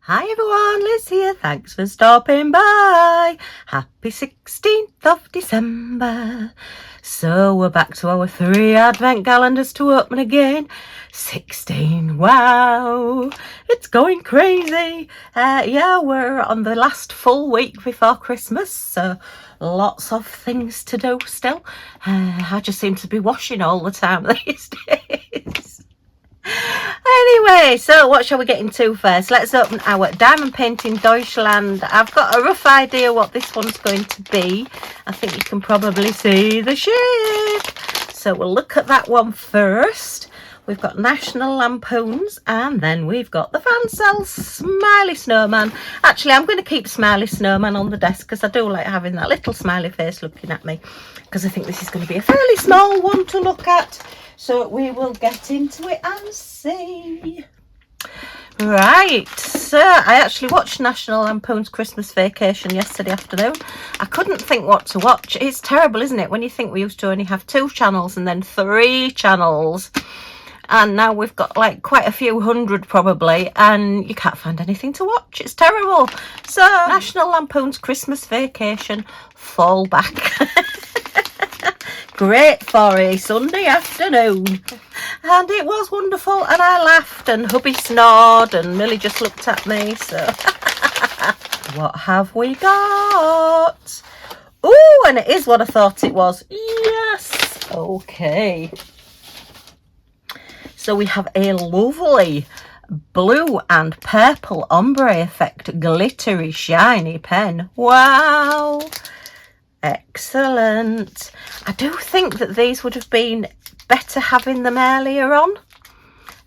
Hi everyone, Liz here. Thanks for stopping by. Happy 16th of December. So we're back to our 3 advent calendars to open again. 16, wow, it's going crazy. Yeah, we're on the last full week before Christmas, so lots of things to do still. I just seem to be washing all the time these days. Anyway, so what shall we get into first? Let's open our Diamond Painting Deutschland. I've got a rough idea what this one's going to be. I think you can probably see the shape. So we'll look at that one first. We've got National Lampoons, and then we've got the Fan Cell Smiley Snowman. Actually, I'm going to keep Smiley Snowman on the desk because I do like having that little smiley face looking at me, because I think this is going to be a fairly small one to look at. So we will get into it and see. Right, so I actually watched National Lampoon's Christmas Vacation yesterday afternoon. I couldn't think what to watch. It's terrible, isn't it, when you think we used to only have 2 channels and then 3 channels. And now we've got like quite a few hundred probably, and you can't find anything to watch. It's terrible. So National Lampoon's Christmas Vacation fall back. Great for a Sunday afternoon, and it was wonderful, and I laughed and hubby snored and Millie just looked at me. So what have we got? Oh, and it is what I thought it was. Yes, okay. So we have a lovely blue and purple ombre effect glittery shiny pen. Wow, excellent. I do think that these would have been better having them earlier on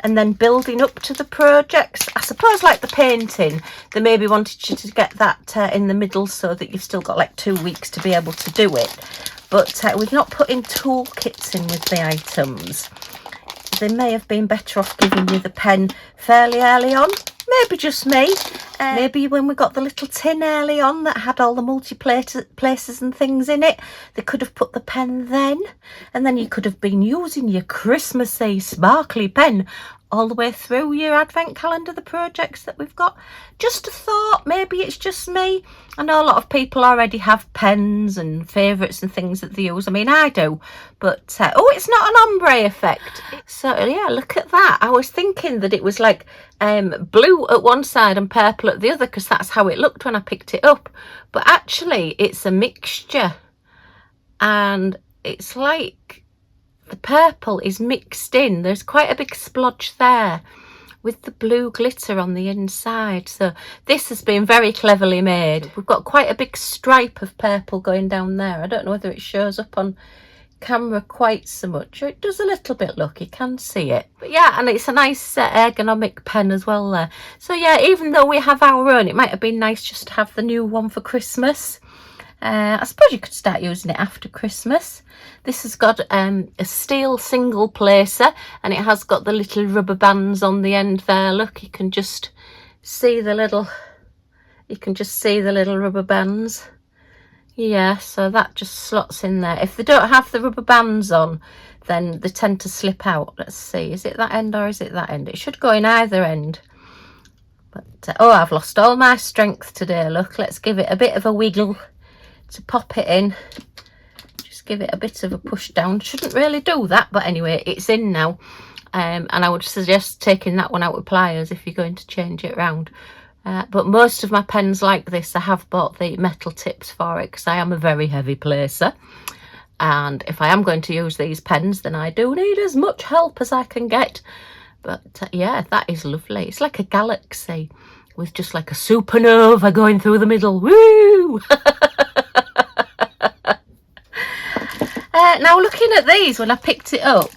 and then building up to the projects. I suppose like the painting, they maybe wanted you to get that in the middle so that you've still got like 2 weeks to be able to do it. But we've not put in toolkits in with the items. They may have been better off giving you the pen fairly early on. Maybe just me. Maybe when we got the little tin early on that had all the multi-places and things in it, they could have put the pen then. And then you could have been using your Christmassy sparkly pen all the way through your advent calendar, the projects that we've got. Just a thought, maybe it's just me. I know a lot of people already have pens and favourites and things that they use. I mean, I do, but oh, it's not an ombre effect. So yeah, look at that. I was thinking that it was like blue at one side and purple at the other, because that's how it looked when I picked it up, but actually it's a mixture, and it's like the purple is mixed in. There's quite a big splodge there with the blue glitter on the inside. So this has been very cleverly made. We've got quite a big stripe of purple going down there. I don't know whether it shows up on camera quite so much. It does a little bit, look, you can see it. But yeah, and it's a nice ergonomic pen as well there. So yeah, even though we have our own, it might have been nice just to have the new one for Christmas. I suppose you could start using it after Christmas. This has got a steel single placer, and it has got the little rubber bands on the end there. Look, you can just see the little rubber bands. Yeah, so that just slots in there. If they don't have the rubber bands on, then they tend to slip out. Let's see, is it that end or is it that end? It should go in either end. But oh, I've lost all my strength today. Look, let's give it a bit of a wiggle to pop it in. Just give it a bit of a push down. Shouldn't really do that, but anyway, it's in now. And I would suggest taking that one out with pliers if you're going to change it round. But most of my pens like this, I have bought the metal tips for it because I am a very heavy placer. And if I am going to use these pens, then I do need as much help as I can get. But yeah, that is lovely. It's like a galaxy with just like a supernova going through the middle. Woo! Now looking at these when I picked it up,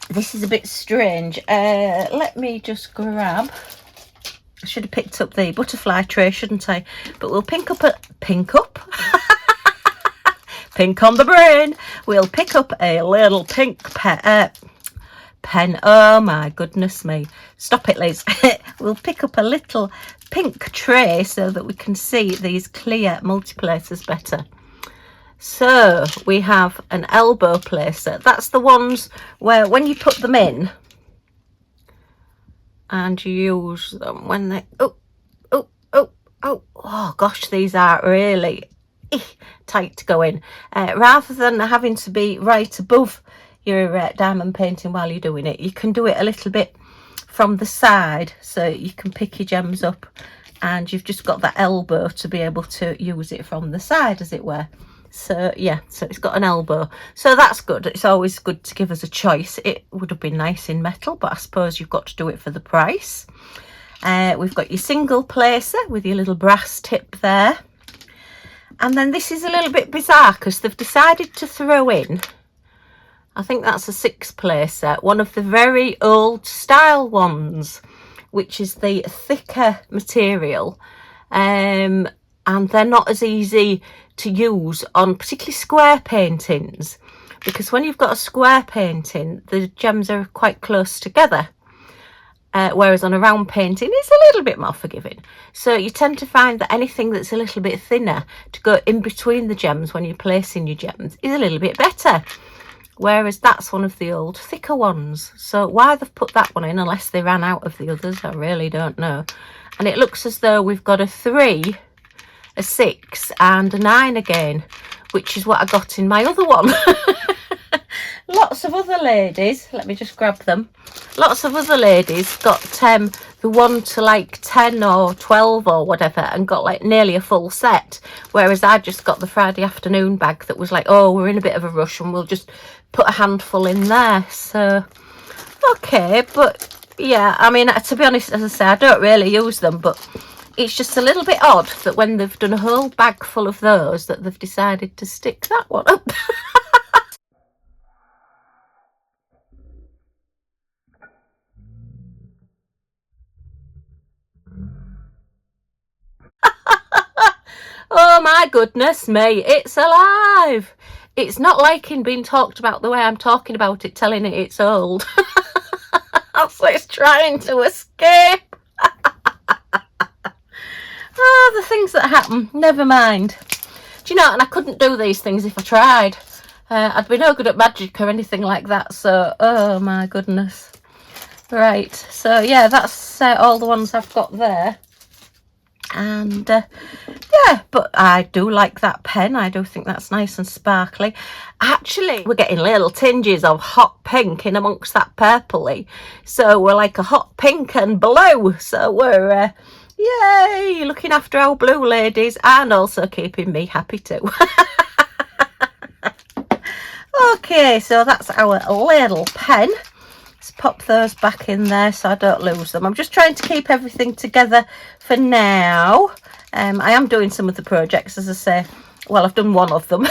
this is a bit strange. Let me just grab. I should have picked up the butterfly tray, shouldn't I? But we'll pink up pink on the brain. We'll pick up a little pink pen. Oh my goodness me. Stop it, Liz. We'll pick up a little pink tray so that we can see these clear multiplacers better. So we have an elbow placer. That's the ones where when you put them in, and you use them when they oh gosh, these are really tight to go in, rather than having to be right above your diamond painting while you're doing it. You can do it a little bit from the side, so you can pick your gems up and you've just got that elbow to be able to use it from the side, as it were. So yeah, so it's got an elbow, so that's good. It's always good to give us a choice. It would have been nice in metal, but I suppose you've got to do it for the price. We've got your single placer with your little brass tip there. And then this is a little bit bizarre because they've decided to throw in, I think that's a 6 placer, one of the very old style ones, which is the thicker material. And they're not as easy to use on particularly square paintings, because when you've got a square painting, the gems are quite close together. Whereas on a round painting, it's a little bit more forgiving. So you tend to find that anything that's a little bit thinner to go in between the gems when you're placing your gems is a little bit better. Whereas that's one of the old thicker ones. So why they've put that one in, unless they ran out of the others, I really don't know. And it looks as though we've got a 3, a 6 and a 9 again, which is what I got in my other one. Lots of other ladies, let me just grab them. Lots of other ladies got the 1 to like 10 or 12 or whatever, and got like nearly a full set. Whereas I just got the Friday afternoon bag that was like, oh, we're in a bit of a rush and we'll just put a handful in there. So, okay, but yeah, I mean, to be honest, as I say, I don't really use them, but it's just a little bit odd that when they've done a whole bag full of those, that they've decided to stick that one up. Oh my goodness me, it's alive. It's not liking being talked about the way I'm talking about it, telling it it's old. So it's trying to escape. Oh, the things that happen, never mind. Do you know, and I couldn't do these things if I tried. I'd be no good at magic or anything like that, so oh my goodness. Right, so yeah, that's all the ones I've got there. And yeah, but I do like that pen. I do think that's nice and sparkly. Actually, we're getting little tinges of hot pink in amongst that purpley, so we're like a hot pink and blue. So we're yay, looking after our blue ladies and also keeping me happy too. Okay, so that's our little pen. Let's pop those back in there so I don't lose them. I'm just trying to keep everything together for now. I am doing some of the projects, as I say. Well, I've done one of them.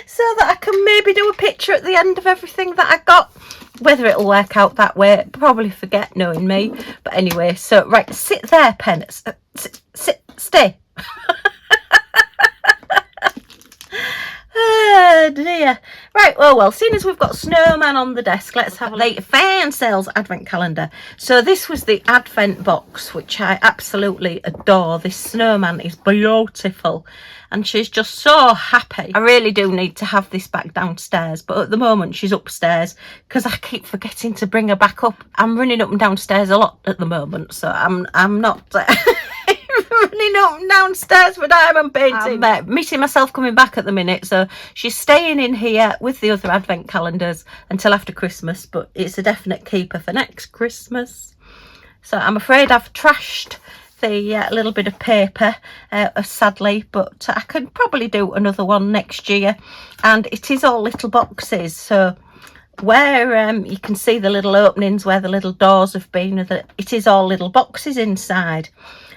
So that I can maybe do a picture at the end of everything that I got. Whether it'll work out that way, probably forget, knowing me. But anyway, so right, sit there, pen. Stay. Oh dear. Right, well, seeing as we've got snowman on the desk, let's have a look. The Fan Sales Advent Calendar. So this was the Advent box, which I absolutely adore. This snowman is beautiful and she's just so happy. I really do need to have this back downstairs, but at the moment she's upstairs because I keep forgetting to bring her back up. I'm running up and downstairs a lot at the moment, so I'm not running up and downstairs for diamond painting. I'm meeting myself coming back at the minute, so she's staying in here with the other advent calendars until after Christmas, but it's a definite keeper for next Christmas. So I'm afraid I've trashed the little bit of paper, sadly, but I can probably do another one next year. And it is all little boxes, so where you can see the little openings where the little doors have been, it is all little boxes inside.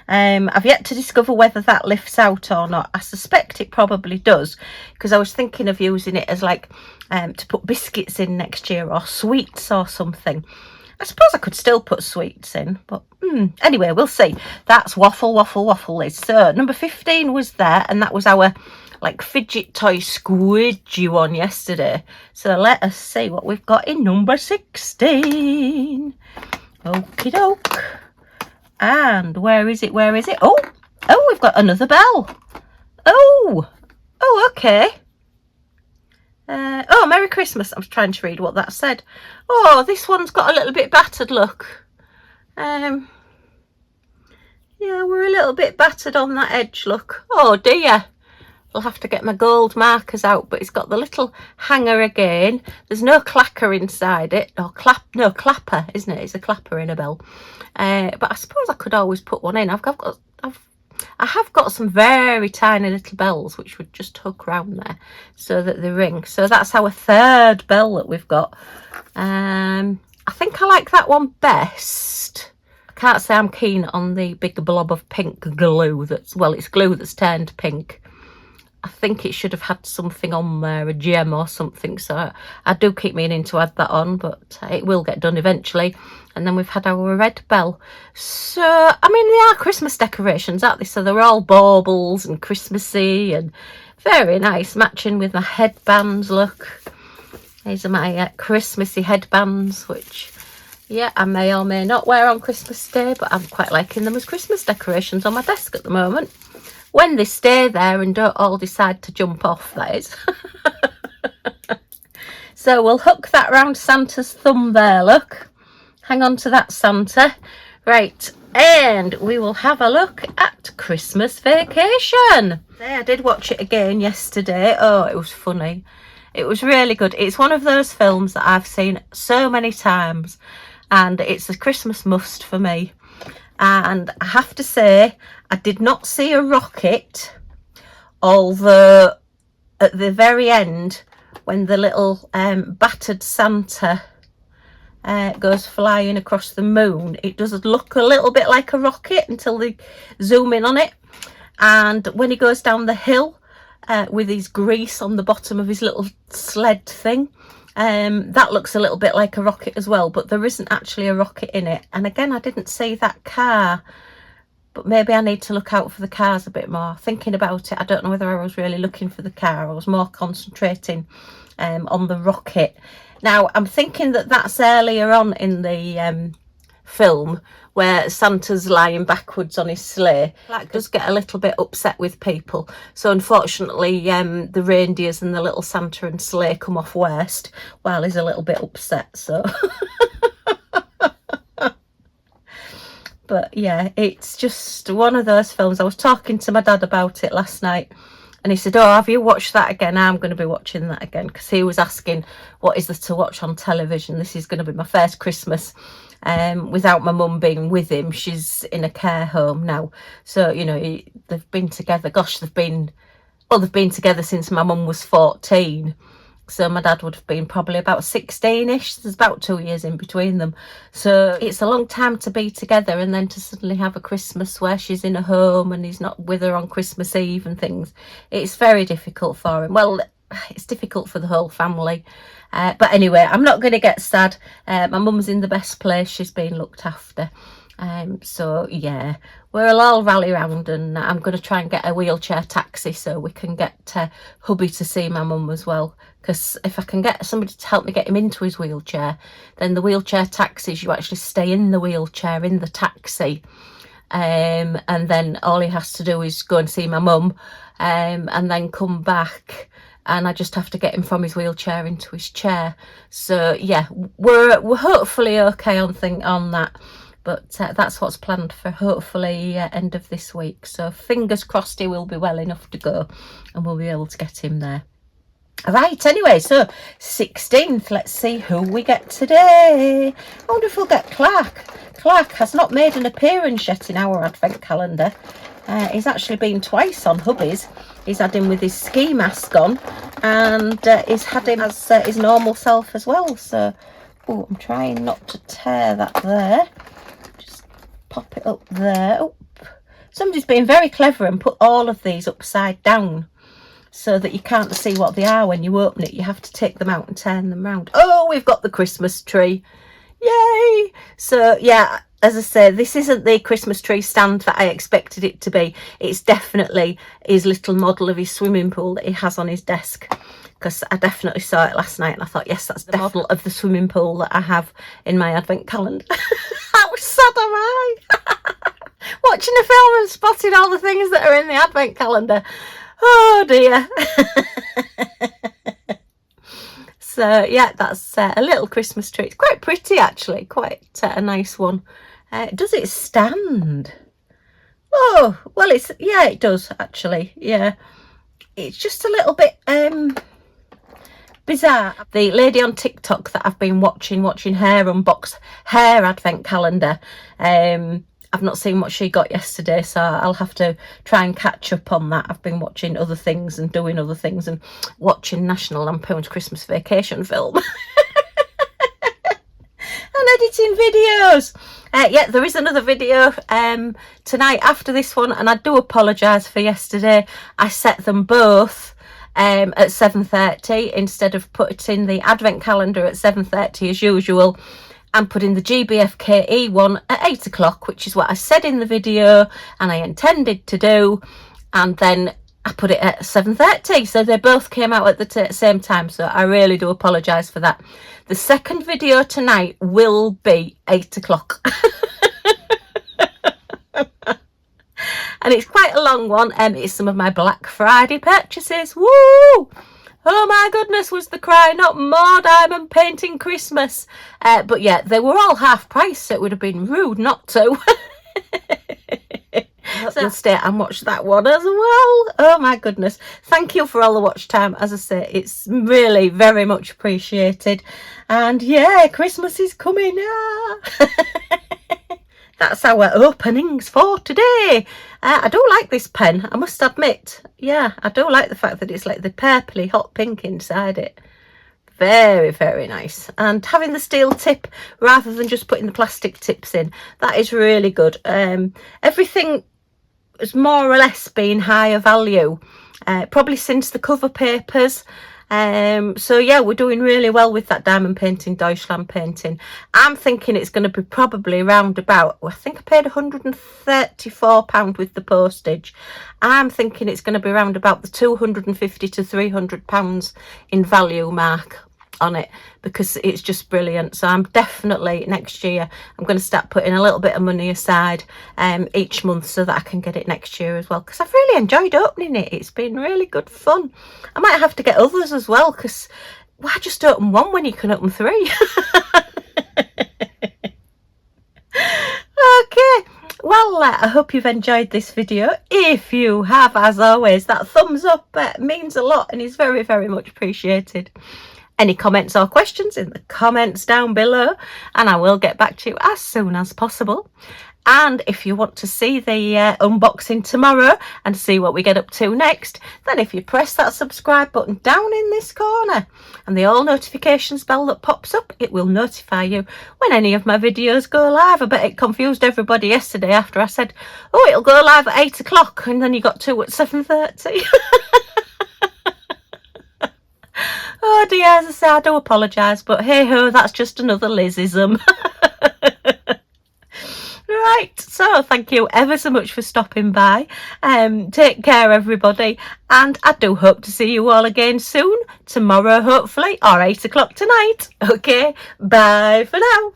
I've yet to discover whether that lifts out or not. I suspect it probably does, because I was thinking of using it as like to put biscuits in next year, or sweets or something. I suppose I could still put sweets in, but anyway, we'll see. That's waffle, Liz. So number 15 was there, and that was our like fidget toy squidgy one yesterday. So let us see what we've got in number 16. Okie doke. And where is it? Oh, we've got another bell. Oh, okay. Oh, Merry Christmas. I was trying to read what that said. Oh, this one's got a little bit battered, look. Yeah, we're a little bit battered on that edge, look. Oh dear. I'll have to get my gold markers out, but it's got the little hanger again. There's no clacker inside it, or no clapper, isn't it? It's a clapper in a bell. But I suppose I could always put one in. I have got some very tiny little bells which would just hook round there so that they ring. So that's our third bell that we've got. I think I like that one best. I can't say I'm keen on the big blob of pink glue it's glue that's turned pink. I think it should have had something on there, a gem or something. So I do keep meaning to add that on, but it will get done eventually. And then we've had our red bell. So, I mean, they are Christmas decorations, aren't they? So they're all baubles and Christmassy and very nice, matching with my headbands, look. These are my Christmassy headbands, which, yeah, I may or may not wear on Christmas Day, but I'm quite liking them as Christmas decorations on my desk at the moment. When they stay there and don't all decide to jump off, that is. So we'll hook that round Santa's thumb there, look. Hang on to that, Santa. Right, and we will have a look at Christmas Vacation. I did watch it again yesterday. Oh, it was funny. It was really good. It's one of those films that I've seen so many times, and it's a Christmas must for me. And I have to say, I did not see a rocket, although at the very end, when the little battered Santa goes flying across the moon, it does look a little bit like a rocket until they zoom in on it. And when he goes down the hill with his grease on the bottom of his little sled thing, that looks a little bit like a rocket as well, but there isn't actually a rocket in it. And again, I didn't see that car, but maybe I need to look out for the cars a bit more. Thinking about it, I don't know whether I was really looking for the car. I was more concentrating on the rocket. Now, I'm thinking that that's earlier on in the film where Santa's lying backwards on his sleigh. That does get a little bit upset with people. So unfortunately, the reindeers and the little Santa and sleigh come off worst while he's a little bit upset. So, but yeah, it's just one of those films. I was talking to my dad about it last night, and he said, oh, have you watched that again? I'm going to be watching that again, because he was asking, what is there to watch on television? This is going to be my first Christmas without my mum being with him. She's in a care home now. So, you know, they've been together. Gosh, they've been together since my mum was 14. So my dad would have been probably about 16-ish. There's about 2 years in between them. So it's a long time to be together, and then to suddenly have a Christmas where she's in a home and he's not with her on Christmas Eve and things. It's very difficult for him. Well, it's difficult for the whole family. But anyway, I'm not going to get sad. My mum's in the best place. She's being looked after. So yeah, we'll all rally round, and I'm going to try and get a wheelchair taxi so we can get hubby to see my mum as well. Because if I can get somebody to help me get him into his wheelchair, then the wheelchair taxis, you actually stay in the wheelchair in the taxi, and then all he has to do is go and see my mum, and then come back, and I just have to get him from his wheelchair into his chair. So yeah, we're hopefully okay on that. But that's what's planned for hopefully end of this week. So fingers crossed he will be well enough to go, and we'll be able to get him there. Right, anyway, so 16th, let's see who we get today. I wonder if we'll get Clark. Clark has not made an appearance yet in our advent calendar. He's actually been twice on hubby's. He's had him with his ski mask on, and he's had him as his normal self as well. So, oh, I'm trying not to tear that there. Just pop it up there. Oh, somebody's been very clever and put all of these upside down, so that you can't see what they are when you open it. You have to take them out and turn them round. Oh, we've got the Christmas tree. Yay! So, yeah, as I say, this isn't the Christmas tree stand that I expected it to be. It's definitely his little model of his swimming pool that he has on his desk. Because I definitely saw it last night and I thought, yes, that's the model of the swimming pool that I have in my advent calendar. How sad am I? Watching a film and spotting all the things that are in the advent calendar. Oh dear. So yeah, that's a little Christmas tree. It's quite pretty actually, quite a nice one. Does it stand? Oh, well, yeah, it does actually. Yeah, it's just a little bit bizarre. The lady on TikTok that I've been watching her unbox her advent calendar. I've not seen what she got yesterday, so I'll have to try and catch up on that. I've been watching other things and doing other things and watching National Lampoon's Christmas Vacation film. And editing videos. Yeah, there is another video tonight after this one, and I do apologise for yesterday. I set them both at 7:30 instead of putting the advent calendar at 7:30 as usual. I'm putting the GBFKE one at 8 o'clock, which is what I said in the video and I intended to do, and then I put it at 7:30, so they both came out at the same time, so I really do apologise for that. The second video tonight will be 8 o'clock. And it's quite a long one, and it's some of my Black Friday purchases. Woo! Oh my goodness, was the cry, not more diamond painting Christmas. But yeah, they were all half price, so it would have been rude not to. So stay and watch that one as well. Oh my goodness. Thank you for all the watch time. As I say, it's really very much appreciated. And yeah, Christmas is coming now. That's our openings for today. I do like this pen, I must admit. Yeah, I do like the fact that it's like the purpley hot pink inside it. Very, very nice. And having the steel tip rather than just putting the plastic tips in, that is really good. Everything has more or less been higher value, probably since the cover papers. So yeah, we're doing really well with that Diamond Painting Deutschland painting. I'm thinking it's going to be probably around about, I think I paid £134 with the postage. I'm thinking it's going to be around about the £250 to £300 in value mark on it, because it's just brilliant. So I'm definitely, next year I'm going to start putting a little bit of money aside each month so that I can get it next year as well, because I've really enjoyed opening it. It's been really good fun. I might have to get others as well, because why just open one when you can open three? Okay, well, I hope you've enjoyed this video. If you have, as always, that thumbs up means a lot and is very, very much appreciated. Any comments or questions in the comments down below, and I will get back to you as soon as possible. And if you want to see the unboxing tomorrow and see what we get up to next, then if you press that subscribe button down in this corner and the all notifications bell that pops up, it will notify you when any of my videos go live. I bet it confused everybody yesterday after I said, oh, it'll go live at 8 o'clock, and then you got to at 7:30. Oh dear, as I say, I do apologise, but hey ho, that's just another Lizism. Right, so thank you ever so much for stopping by. Take care, everybody, and I do hope to see you all again soon, tomorrow hopefully, or 8 o'clock tonight. Okay, bye for now.